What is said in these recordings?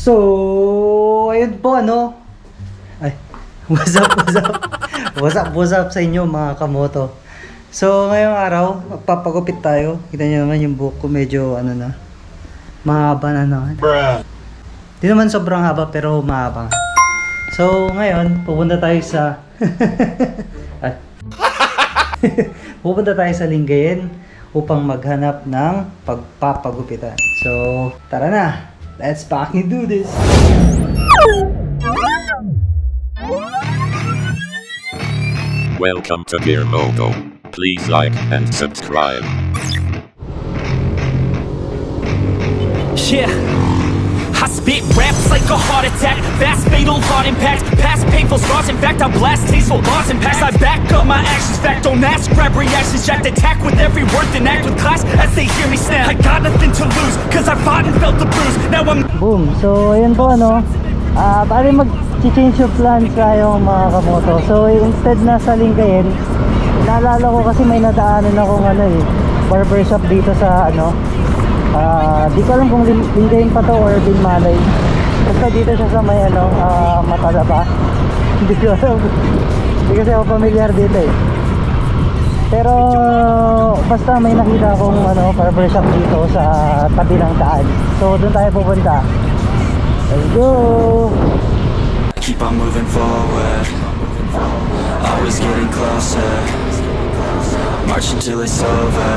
So, ayun po ano. Ay, what's up, what's up? What's up sa inyo mga kamoto. So, ngayong araw, magpapagupit tayo. Kita nyo naman yung buhok ko medyo ano na. Mahaba na naman. Di naman sobrang haba pero mahaba. So, ngayon, pupunta tayo sa... Ay. Pupunta tayo sa Lingayen upang maghanap ng pagpapagupitan. So, tara na! Let's fucking do this! Welcome to Gear Moto. Please like and subscribe. Yeah, I spit raps like a heart attack. Fast, fatal, hard impact. Past painful scars. In fact, I blast tasteful bars and past. I back up my actions. Fact, don't ask. Grab reactions. Jacked attack with every word. Then act with class as they hear me snap. I got nothing to lose. Cause I fought and felt the bruise. Now I'm... Boom! So, ayun po ano. Bali mag-change of plans tayo mga kamoto. So, instead na sa Lingayen, naalala ko kasi may nadaanan akong ano barbershop dito sa ano. Di ko alam kung Lingayen pa to or Binmalay. Basta dito siya sa may ano, Matalaba. Hindi ko alam. Hindi kasi ako familiar dito Pero basta may nakita akong ano, barbershop dito sa tabi ng daan. So doon tayo pupunta. Let's go! Keep on moving forward. Always getting closer. March until it's over.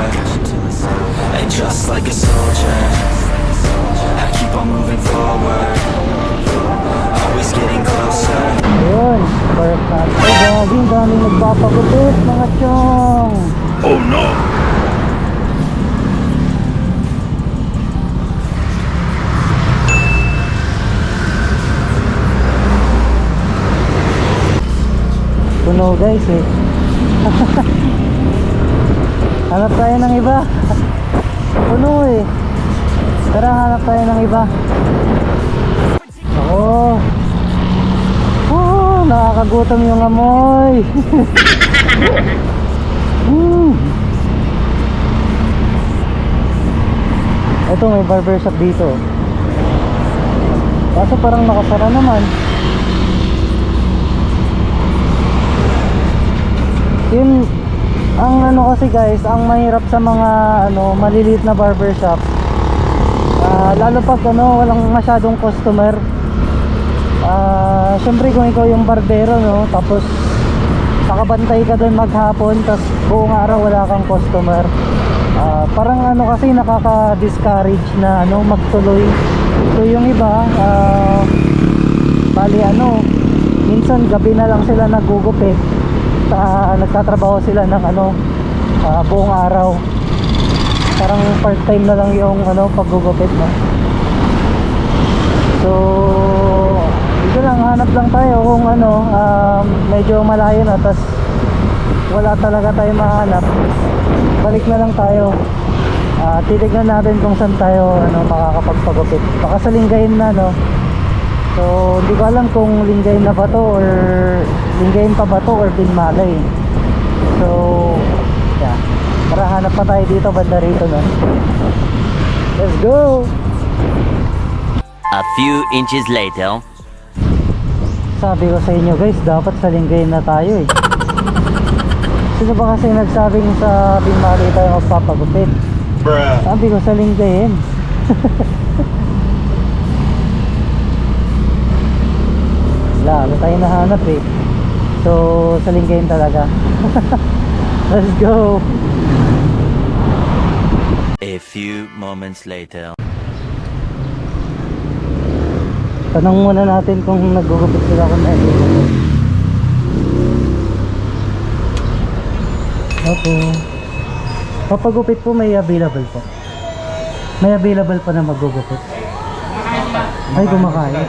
And just like a soldier, I keep on moving forward. Always getting closer. Ayun, perfect. Ay, gaging daming nagpapagupit mga chong. Oh no! Puno guys Hanap tayo ng iba. Puno Tara, hanap tayo ng iba. Nakakagutom yung amoy. Ito may barbershop dito. Kaso parang nakasara naman. Yun ang ano kasi guys, ang mahirap sa mga ano maliliit na barbershop. Lalo pag ano walang masyadong customer. Syempre kung ikaw yung barbero no, tapos nakabantay ka doon maghapon, tapos buong araw wala kang customer. Parang ano kasi nakaka-discourage na ano magtuloy. So yung iba bali ano minsan gabi na lang sila nagugupit. Nagtatrabaho sila ng ano buong araw. Parang part time na lang yung ano paggugupit no. So dito lang, hanap lang tayo kung ano medyo malayo na tas wala talaga tayo mahanap, balik na lang tayo. Titignan natin kung saan tayo ano makakapagpagupit. Baka sa Lingayen na no. So hindi ko alam kung Lingayen na ba to or Lingayen pa ba to or Binmalay. So yeah, tara hanap pa tayo dito banda rito no. Let's go! A few inches later. Sabi ko sa inyo guys, dapat sa Lingayen na tayo Sino ba kasi nagsabing sa Binmalay tayo magpapagupit? Sabi ko sa Lingayen. Wala, ano tayo nahanap So sa Lingayen talaga. Let's go! A few moments later. Tanong muna natin kung nagugupit sila kung may Okay. Papagupit po may available po. May available pa na magugupit. Ay, kumakain.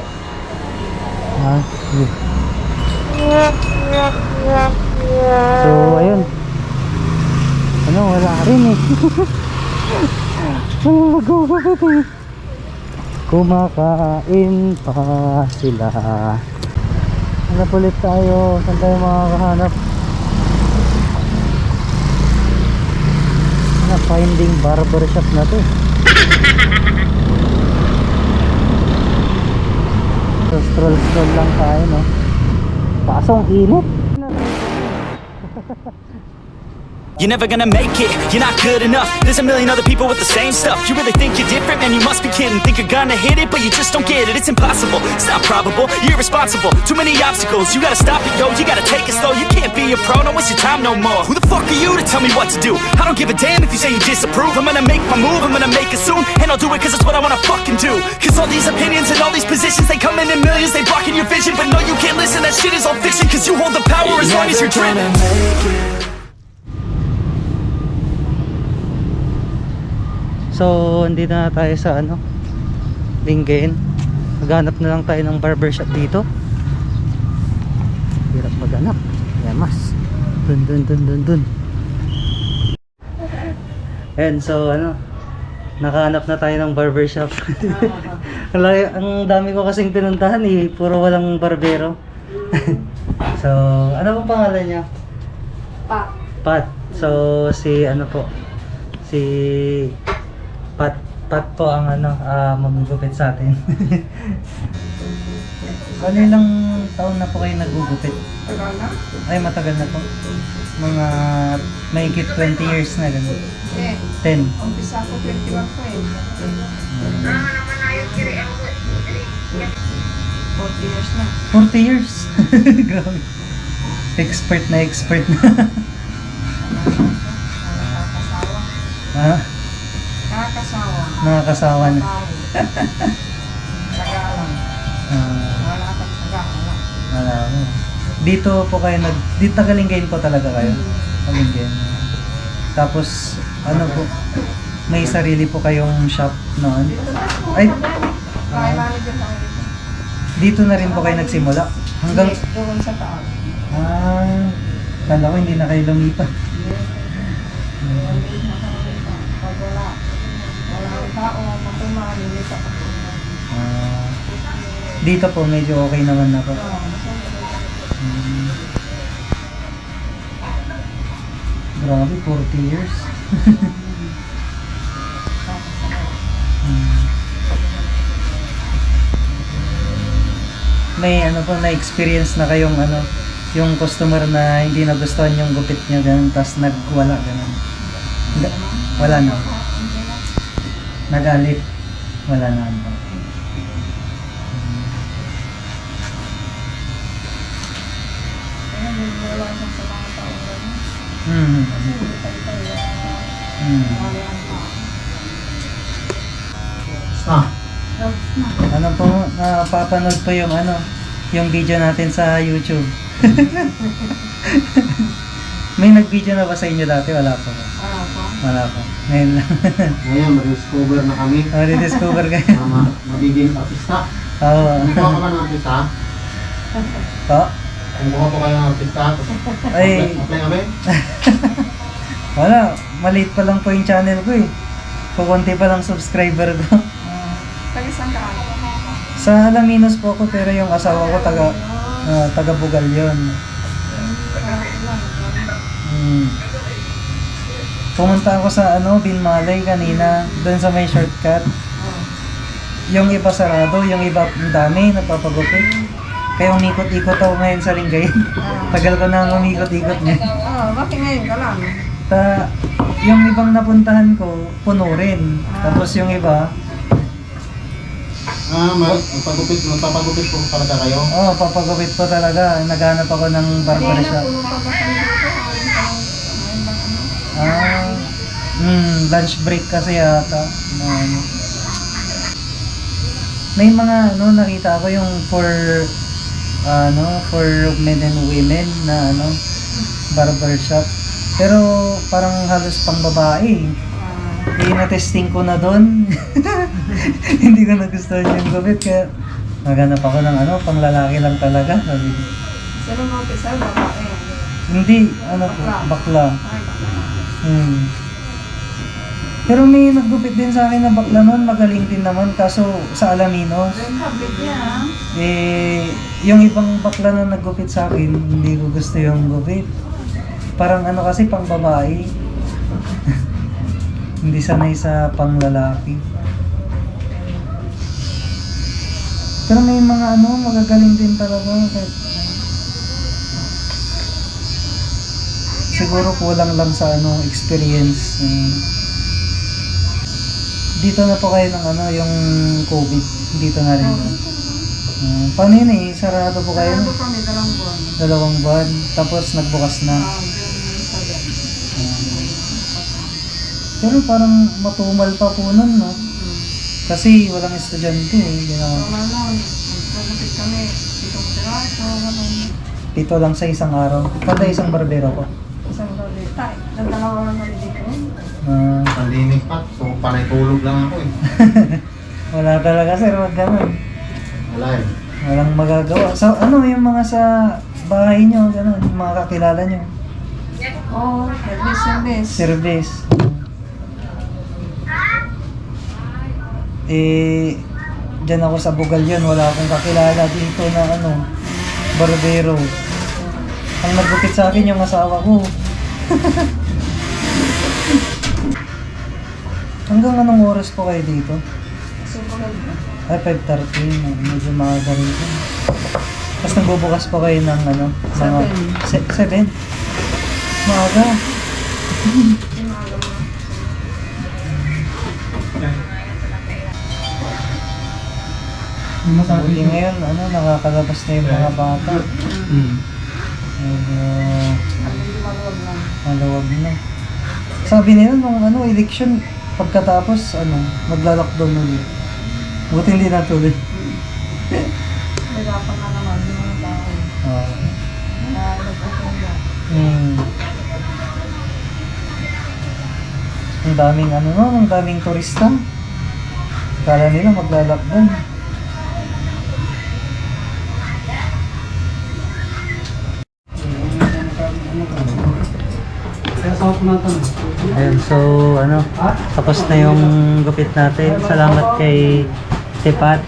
Sige. So, ayun. Ano, wala rin magugupit kumakain pa sila. Hanap ulit tayo. Saan tayo makakahanap? Finding barbershop na to Stroll lang tayo, no? Kaso ang init. You're never gonna make it, you're not good enough. There's a million other people with the same stuff. You really think you're different? Man, you must be kidding. Think you're gonna hit it, but you just don't get it. It's impossible, it's not probable, you're irresponsible. Too many obstacles, you gotta stop it, yo. You gotta take it slow, you can't be a pro. Don't waste your time no more. Who the fuck are you to tell me what to do? I don't give a damn if you say you disapprove. I'm gonna make my move, I'm gonna make it soon. And I'll do it cause it's what I wanna fucking do. Cause all these opinions and all these positions, they come in millions, they blocking your vision. But no, you can't listen, that shit is all fiction. Cause you hold the power as long as you're dreaming. So, andito na tayo sa ano, Lingayen. Maghanap na lang tayo ng barbershop dito. Hirap maghanap. Yamas. Dun. Ayan, so ano, nakahanap na tayo ng barbershop. Ang dami ko kasing pinuntahan eh, puro walang barbero. So, ano pong pangalan niya? Pat. So, si ano po, si Pat po ang ano, magugupit sa atin. Ano ilang taon na po kayo nagugupit? Tagal na? Ay, matagal na po. Mga mahigit 20 years na gano'n. 10. Umpisa ko 21 pa eh. 40 years na. 40 years? Grabe. Expert na. Nakakasawa. Ha? Nakakasawa. Nakakasawa na. Taga lang. Wala kang taga. Wala mo. Dito po kayo dito Tagalinggayen po talaga kayo? Tagalinggayen. Tapos, ano po, may sarili po kayong shop noon? Ay, Kaya manager tayo dito. dito na rin po kayo nagsimula? Hanggang, Hindi, doon sa taon. kala ko hindi na kayo lumipat. Pag wala ang tao, matumali, nilita pa po. Dito po medyo okay naman na po. Grabe, 40 years. May ano po, na-experience na kayong ano, yung customer na hindi nagustuhan yung gupit niya ganun, tapos nagwala ganun. Wala na. Nagalit. Wala na. Ano po, napapanood po yung ano, yung video natin sa YouTube. May nag-video na ba sa inyo dati? Wala pa ba? Wala pa. Ngayon lang. Ngayon, ma-discover na kami. Rediscover kayo. Magiging artista. Oo. Kung buka ka ba ng artista? Po? Kung buka po kayo ng artista, Ay. apply kami? Wala. Maliit pa lang po yung channel ko eh. Kukunti pa lang subscriber ko. Taga-saan ka? Sa Alaminos po ako, pero yung asawa ko taga Bugal yun. Pumunta ako sa ano, Binmalay kanina, doon sa may shortcut. Yung iba sarado, yung iba ang dami, napapagupit. Kaya umikot-ikot ako ngayon sa Lingayen. Tagal ko na umikot-ikot niya. Bakit ngayon ka lang? Yung ibang napuntahan ko, puno rin. Tapos yung iba, Magpapagupit po talaga kayo? papagupit po talaga. Naghanap ako ng barbershop. Lunch break kasi yata. May mga nakita ko yung for men and women na barbershop. Pero parang halos pang babae. Na-testing ko na doon. Hindi ko nagustuhan yung gupit kaya naghanap ako ng pang lalaki lang talaga. Sabi ko. Sino mo umpisa? Babae. Hindi, bakla. Pero may naggupit din sa akin na bakla noon, magaling din naman, kaso sa Alaminos. Yung ibang bakla na naggupit sa akin, hindi ko gusto yung gupit. Parang kasi pang babae. Hindi sanay sa pang lalaki. Pero may mga ano, magagaling din talaga. Kahit, siguro kulang lang sa ano, experience. Dito na po kayo ng ano, yung COVID. Dito na rin. Paano yun eh? Sarado po kayo? Sarado kami, 2 buwan. 2 buwan. Tapos nagbukas na. Pero parang matumal pa po nun, no? Kasi walang estudyante eh. Magpapapit kami. Dito ko siraso, ganun. Dito lang sa isang araw. Pala isang barbero ko. Isang roleta. Nagdalawa lang kami dito. Palinig pa. So, panay tulog lang ako eh. Wala talaga sir, wag ganun. Wala eh. Walang magagawa. So ano yung mga sa bahay nyo, ganun, yung mga kakilala nyo? Oo, service. Service. Eh, dyan ako sa Bugalyon, wala akong kakilala dito na ano, barbero. Ang naggupit sa akin yung asawa ko. Hanggang anong oras po kayo dito? Ay, 5:30. Medyo maaga rito. Tapos nagbubukas pa kayo ng ano? 7? Maaga. Buti ngayon, ano, nakakalabas na yung mga bata. Medyo malawag na. Sabi nila nung ano, election, pagkatapos, ano, magla-lockdown ulit. Buti hindi natuloy. Hirapan na naman yung mga tao. Nagpapanda. Ang daming ano no, ang daming turista. Kala nila magla-lockdown. Ayun, so ano, tapos na yung gupit natin. Salamat kay Pat.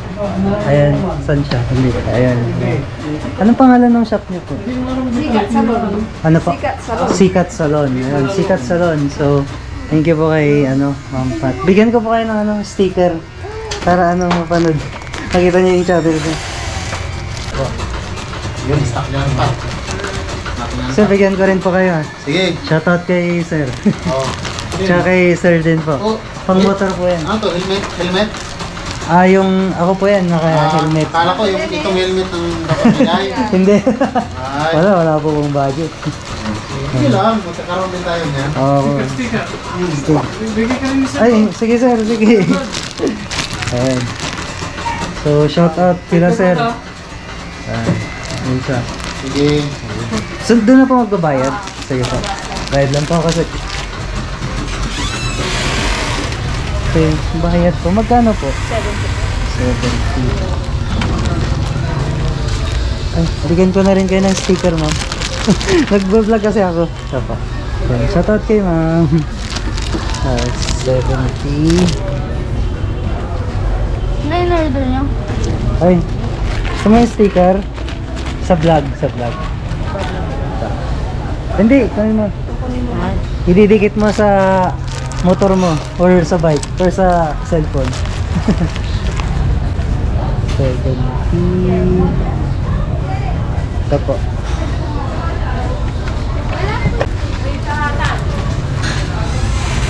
Ayan, saan siya? Hindi. Ayan. Anong pangalan ng shop niyo po? Sikat Salon. Ano po? Sikat Salon. Sikat Salon. Ayan, Sikat Salon. So, thank you po kay ano, Ma'am Pat. Bigyan ko po kayo ng ano, sticker para ano mapanood. Nakita niyo yung channel ko. Yun, stock yan pa. Sir, bigyan ko rin po kayo. Sige. Shoutout kay Sir. Oh. Tsaka kay Sir din po. Oh. Pang motor po yan. Ano to? Helmet? Helmet? Yung ako po yan, naka-helmet. Akala ko yung itong helmet ng kapamilay. Hindi. Ay. Wala po pong budget. Sige lang, magkakaroon din tayo niyan. Oo. Ay, sige sir, sige. Ayan. So, shoutout kila sir. Ayan. Yun siya. Sige. So, doon na po magbabayad. Sige po. Bayad lang po kasi. Okay, bayad po. Magkano po? 70. Ay, bigyan ko na rin kayo ng sticker, ma'am. Nag-vlog kasi ako. Ito po. Okay, shoutout kay ma'am. 70. Ano yung order niyo? Ay, gusto mo yung sticker? Sa vlog, sa vlog. Hindi, kunin mo. Ididikit mo sa motor mo or sa bike or sa cellphone. 70. Ito po.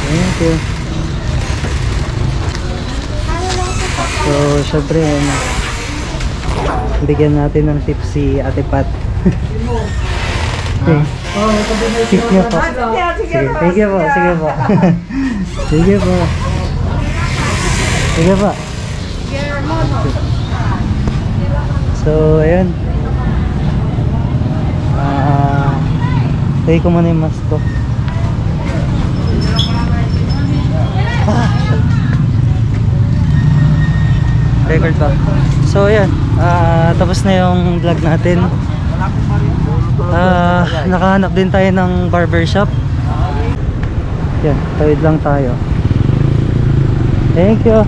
Thank you. So, syempre, bigyan natin ng tip si Ate Pat. Okay. Tip niya po. Sige, thank you po. Sige po. Sige po. Sige po. So, ayun. Tayo ko muna yung mask ko. Record pa. So, ayan. Tapos na yung vlog natin. Nakahanap din tayo ng barbershop. Yan, tawid lang tayo. Thank you.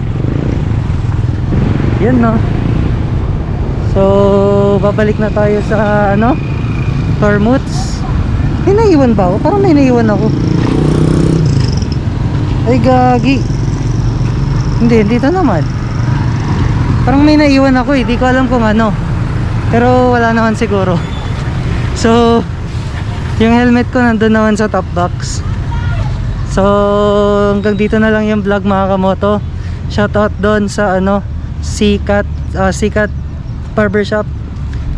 Yan no. So, babalik na tayo sa ano? Tormuts. May naiwan ba ako? Parang may naiwan ako. Ay gagi. Hindi, dito naman. Parang may naiwan ako eh. Di ko alam kung ano. Pero wala naman siguro. So, yung helmet ko nandun naman sa top box. So, hanggang dito na lang yung vlog mga kamoto. Shoutout doon sa ano, Sikat Barbershop.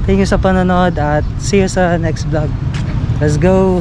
Thank you sa panonood at see you sa next vlog. Let's go!